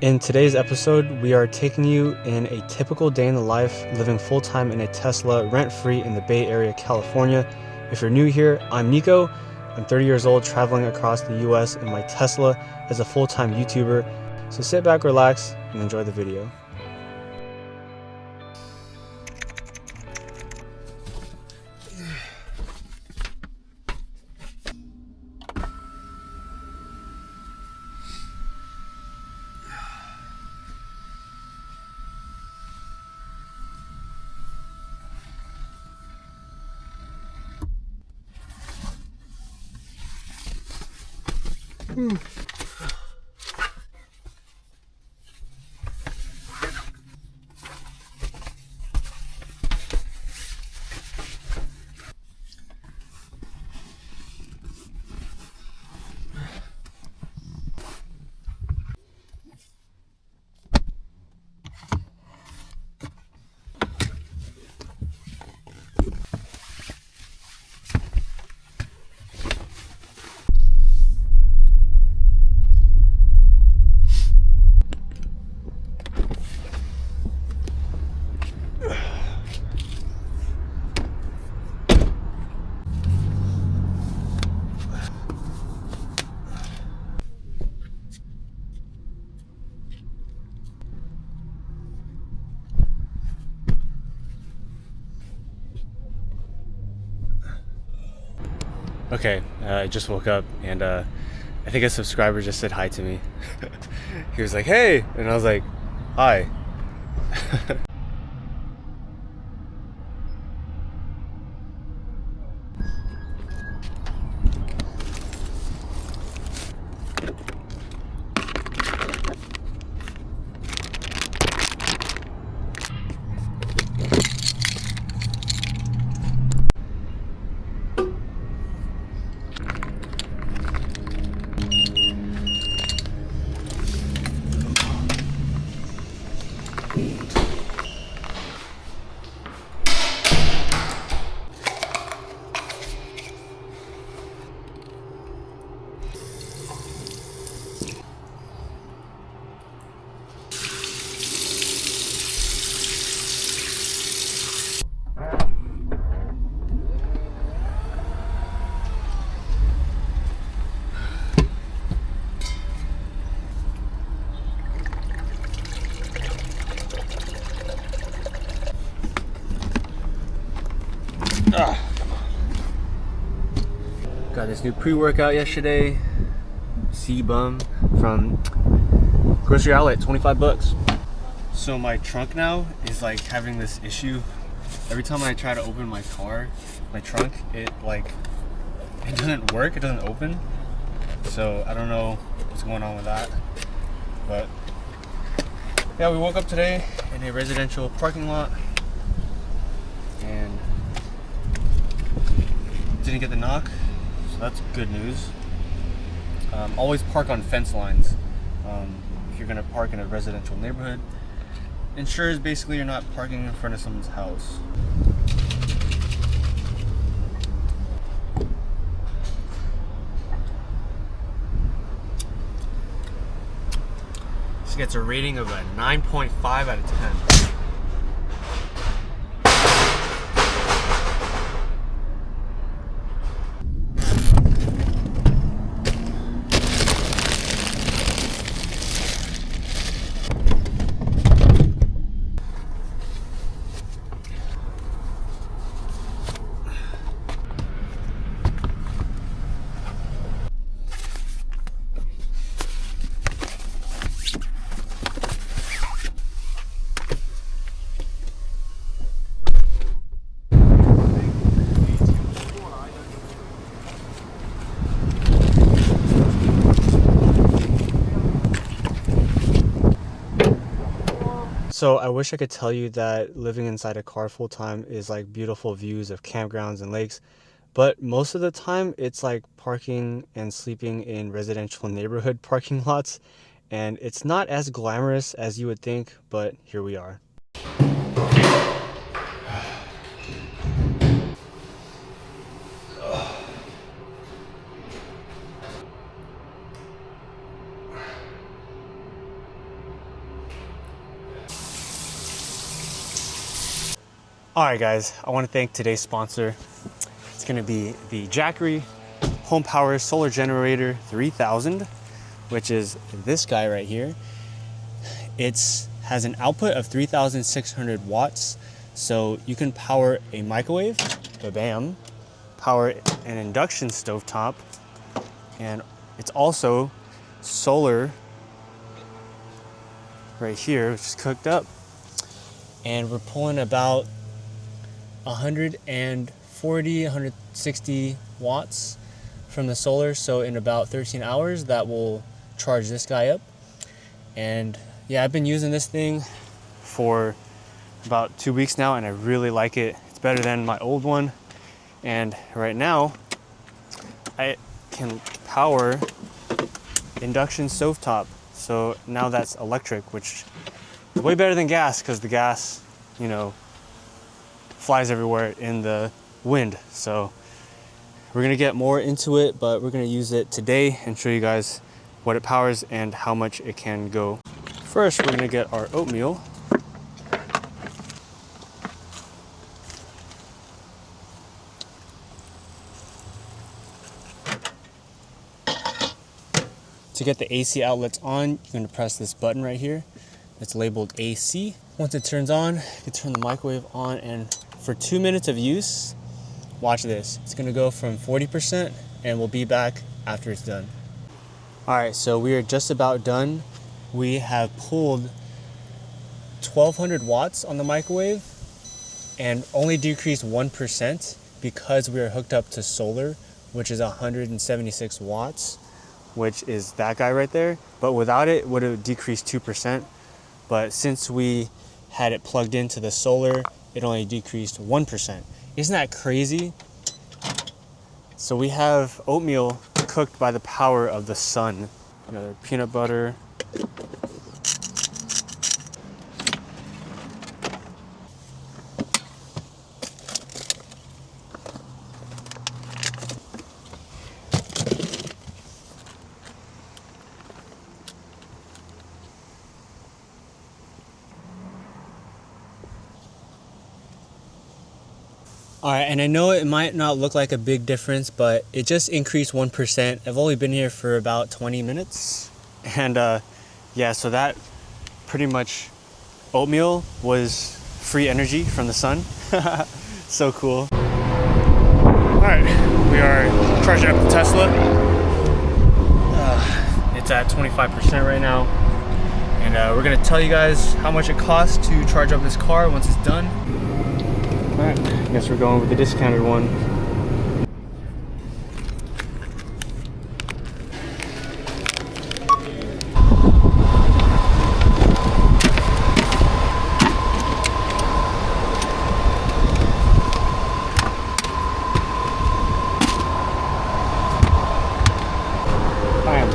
In today's episode, we are taking you in a typical day in the life living full-time in a Tesla rent-free in the Bay Area, California. If you're new here, I'm Nico. I'm 30 years old, traveling across the US in my Tesla as a full-time YouTuber. So sit back, relax, and enjoy the video. Okay, I just woke up and I think a subscriber just said hi to me. He was like, "Hey," and I was like, "Hi." Got this new pre-workout yesterday, C-Bum from grocery outlet, 25 bucks. So my trunk now is like having this issue. Every time I try to open my car, my trunk, it doesn't work, it doesn't open. So I don't know what's going on with that. But yeah, we woke up today in a residential parking lot and didn't get the knock. That's good news. Always park on fence lines if you're gonna park in a residential neighborhood. Ensures basically you're not parking in front of someone's house. This gets a rating of a 9.5 out of 10. So I wish I could tell you that living inside a car full time is like beautiful views of campgrounds and lakes, but most of the time it's like parking and sleeping in residential neighborhood parking lots, and it's not as glamorous as you would think, but here we are. All right, guys, I want to thank today's sponsor. It's going to be the Jackery HomePower Solar Generator 3000, which is this guy right here. It has an output of 3,600 watts, so you can power a microwave, bam, power an induction stovetop, and it's also solar right here, which is cooked up. And we're pulling about 140, 160 watts from the solar. So in about 13 hours, that will charge this guy up. And yeah, I've been using this thing for about 2 weeks now, and I really like it. It's better than my old one. And right now, I can power induction stovetop. So now that's electric, which is way better than gas, because the gas, you know, flies everywhere in the wind. So we're gonna get more into it, but we're gonna use it today and show you guys what it powers and how much it can go. First, we're gonna get our oatmeal. To get the AC outlets on, you're gonna press this button right here. It's labeled AC. Once it turns on, you can turn the microwave on, and for 2 minutes of use, watch this. It's gonna go from 40%, and we'll be back after it's done. All right, so we are just about done. We have pulled 1,200 watts on the microwave and only decreased 1% because we are hooked up to solar, which is 176 watts, which is that guy right there. But without it, it would have decreased 2%. But since we had it plugged into the solar, it only decreased 1%. Isn't that crazy? So we have oatmeal cooked by the power of the sun. Another peanut butter. All right, and I know it might not look like a big difference, but it just increased 1%. I've only been here for about 20 minutes. And yeah, so that pretty much oatmeal was free energy from the sun. So cool. All right, we are charging up the Tesla. It's at 25% right now. And we're gonna tell you guys how much it costs to charge up this car once it's done. All right, I guess we're going with the discounted one. I am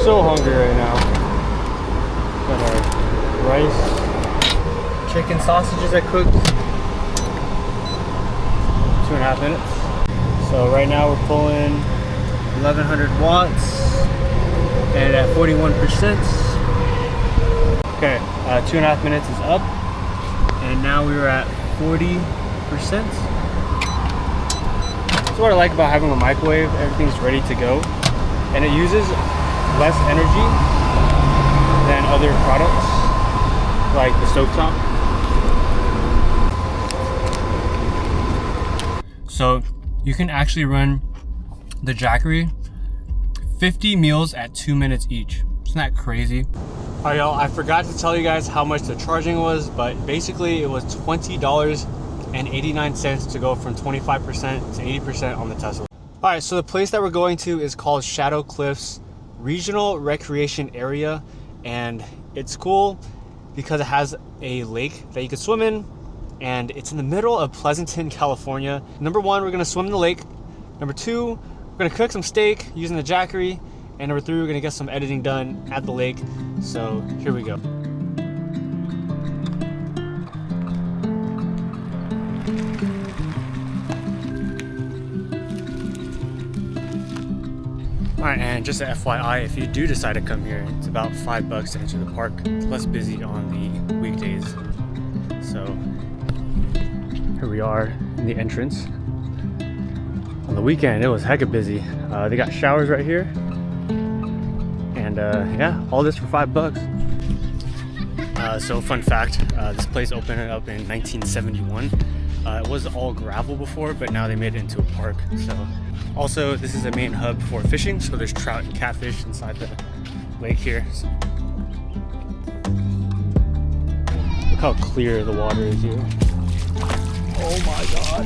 so hungry right now. Got our rice, chicken sausages I cooked. 2.5 minutes. So right now we're pulling 1,100 watts and at 41%. Okay, 2.5 minutes is up, and now we're at 40%. That's what I like about having a microwave. Everything's ready to go, and it uses less energy than other products like the stovetop. So you can actually run the Jackery 50 meals at 2 minutes each. Isn't that crazy? All right, y'all, I forgot to tell you guys how much the charging was, but basically it was $20.89 to go from 25% to 80% on the Tesla. All right, so the place that we're going to is called Shadow Cliffs Regional Recreation Area, and it's cool because it has a lake that you can swim in, and it's in the middle of Pleasanton, California. Number one, we're gonna swim in the lake. Number two, we're gonna cook some steak using the Jackery. And number three, we're gonna get some editing done at the lake. So here we go. All right, and just an FYI, if you do decide to come here, it's about $5 to enter the park. It's less busy on the weekdays. So Here we are in the entrance. On the weekend, it was hecka busy. They got showers right here. And yeah, all this for $5. So fun fact, this place opened up in 1971. It was all gravel before, but now they made it into a park. So also, this is a main hub for fishing. So there's trout and catfish inside the lake here. So, look how clear the water is here. Oh my God.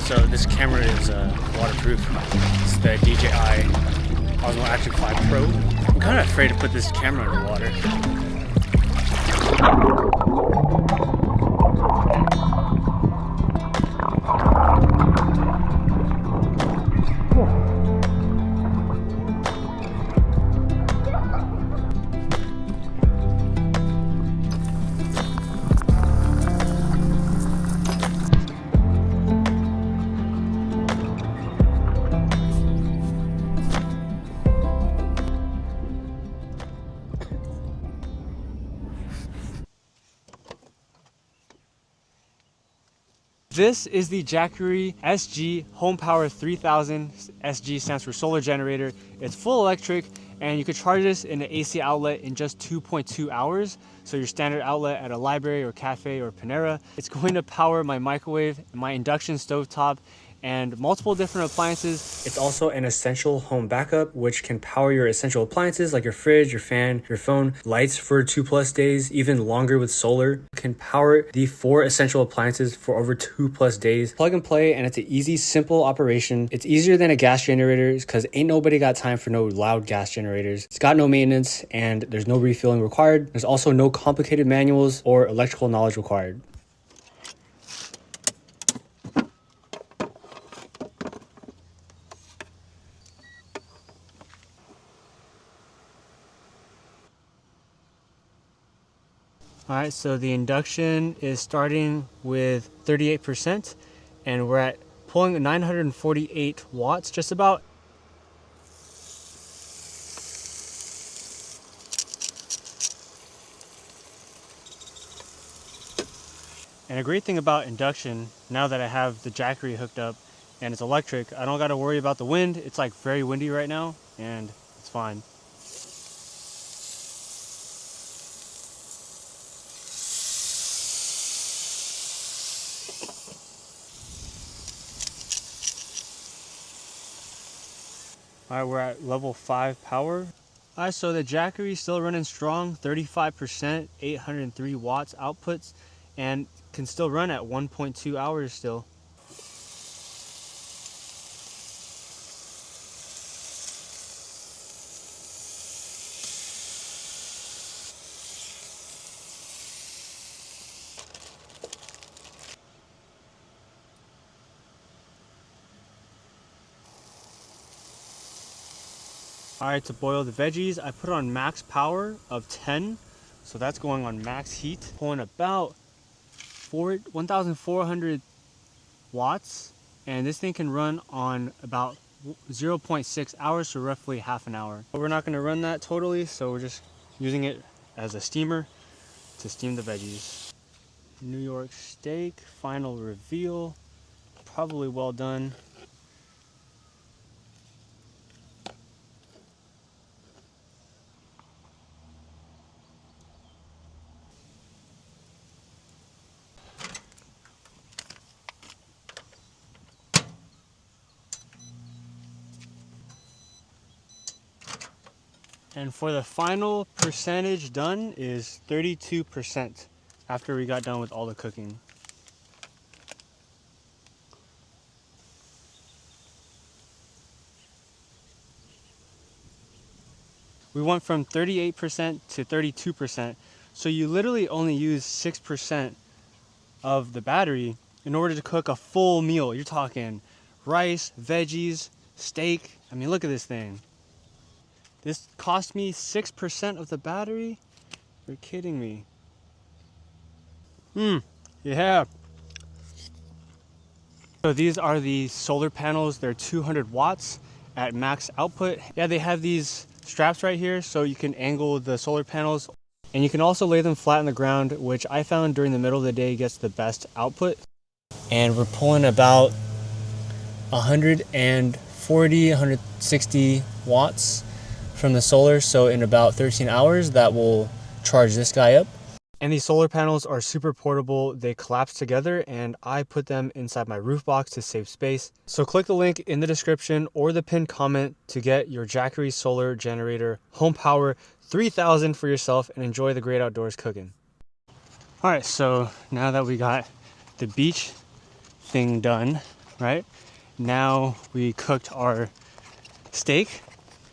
So this camera is waterproof. It's the DJI Osmo Action 5 Pro. I'm kind of afraid to put this camera underwater. This is the Jackery SG HomePower 3000. SG stands for solar generator. It's full electric and you could charge this in an AC outlet in just 2.2 hours. So your standard outlet at a library or cafe or Panera. It's going to power my microwave, my induction stovetop, and multiple different appliances. It's also an essential home backup, which can power your essential appliances like your fridge, your fan, your phone, lights for 2+ days, even longer with solar. It can power the 4 essential appliances for over 2+ days. Plug and play, and it's an easy, simple operation. It's easier than a gas generator because ain't nobody got time for no loud gas generators. It's got no maintenance and there's no refilling required. There's also no complicated manuals or electrical knowledge required. All right, so the induction is starting with 38% and we're at pulling 948 watts just about. And a great thing about induction, now that I have the Jackery hooked up and it's electric, I don't got to worry about the wind. It's like very windy right now and it's fine. All right, we're at level 5 power. All right, so the Jackery is still running strong, 35%, 803 watts outputs, and can still run at 1.2 hours still. All right, to boil the veggies, I put on max power of 10. So that's going on max heat, pulling about 1,400 watts. And this thing can run on about 0.6 hours, so roughly half an hour. But we're not gonna run that totally, so we're just using it as a steamer to steam the veggies. New York steak, final reveal, probably well done. And for the final percentage done is 32% after we got done with all the cooking. We went from 38% to 32%. So you literally only use 6% of the battery in order to cook a full meal. You're talking rice, veggies, steak. I mean, look at this thing. This cost me 6% of the battery? You're kidding me. Yeah. So these are the solar panels. They're 200 watts at max output. Yeah, they have these straps right here so you can angle the solar panels. And you can also lay them flat on the ground, which I found during the middle of the day gets the best output. And we're pulling about 140, 160 watts from the solar. So in about 13 hours, that will charge this guy up. And these solar panels are super portable. They collapse together and I put them inside my roof box to save space. So click the link in the description or the pinned comment to get your Jackery Solar Generator HomePower 3000 for yourself and enjoy the great outdoors cooking. All right, so now that we got the beach thing done, right? Now we cooked our steak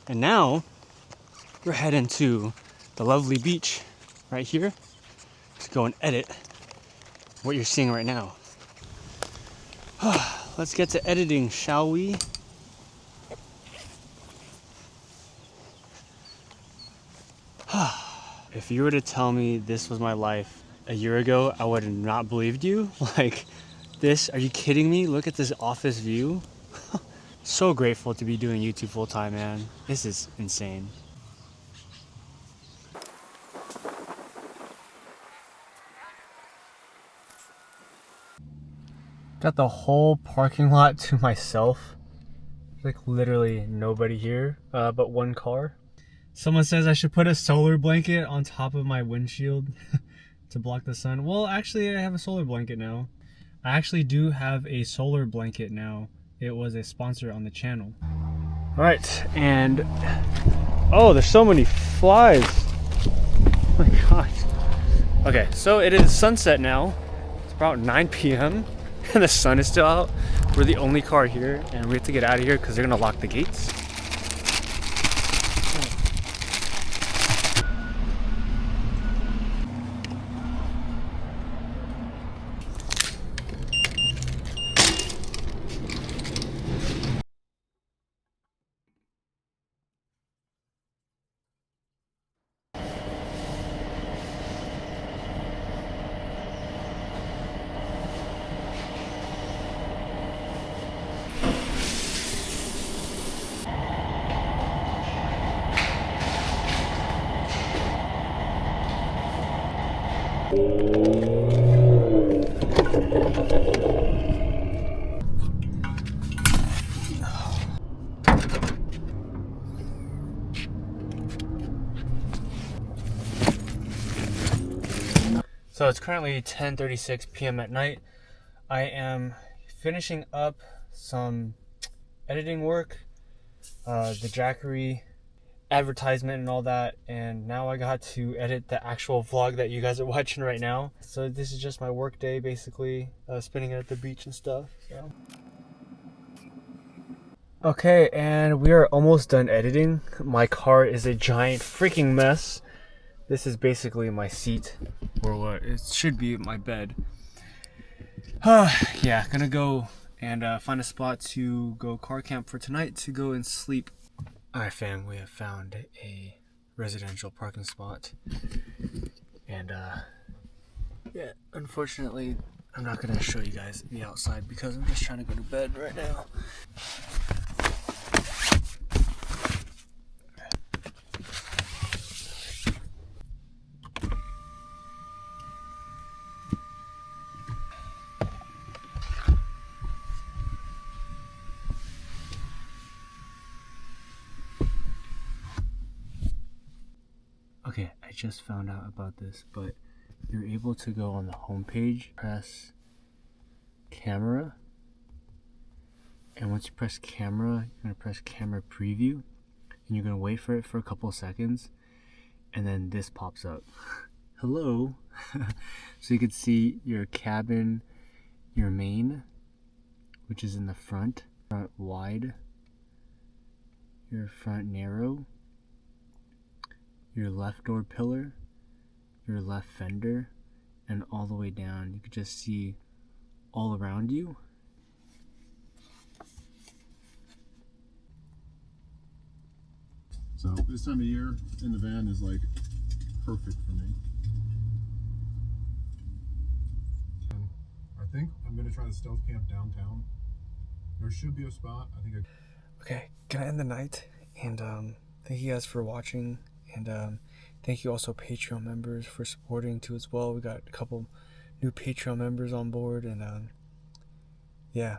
and now we're heading to the lovely beach right here to go and edit what you're seeing right now. Let's get to editing, shall we? If you were to tell me this was my life a year ago, I would have not believed you. Like this, are you kidding me? Look at this office view. So grateful to be doing YouTube full time, man. This is insane. Got the whole parking lot to myself. Like literally nobody here, but one car. Someone says I should put a solar blanket on top of my windshield to block the sun. Well, actually I have a solar blanket now. I actually do have a solar blanket now. It was a sponsor on the channel. All right, and oh, there's so many flies. Oh my gosh. Okay, so it is sunset now. It's about 9 p.m. and the sun is still out. We're the only car here and we have to get out of here because they're gonna lock the gates. So it's currently 10:36 p.m. at night. I am finishing up some editing work, the Jackery advertisement and all that, and now I got to edit the actual vlog that you guys are watching right now. So this is just my work day, basically, spending it at the beach and stuff. So. Okay, and we are almost done editing. My car is a giant freaking mess. This is basically my seat, or what it should be my bed. Yeah, gonna go and find a spot to go car camp for tonight to go and sleep. Alright fam, we have found a residential parking spot. And yeah, unfortunately, I'm not gonna show you guys the outside because I'm just trying to go to bed right now. Okay, I just found out about this, but you're able to go on the home page, press camera, and once you press camera, you're gonna press camera preview, and you're gonna wait for it for a couple of seconds, and then this pops up. Hello. So you can see your cabin, your main, which is in the front wide, your front narrow, your left door pillar, your left fender, and all the way down. You can just see all around you. So this time of year in the van is like perfect for me. I think I'm gonna try the stealth camp downtown. There should be a spot. I think Okay, gonna end the night, and thank you guys for watching, and Thank you also Patreon members for supporting too as well. We got a couple new Patreon members on board, and yeah,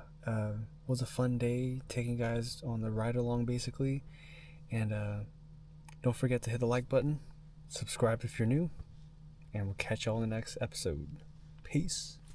was a fun day taking guys on the ride along basically. And don't forget to hit the like button, subscribe if you're new, and we'll catch y'all in the next episode. Peace.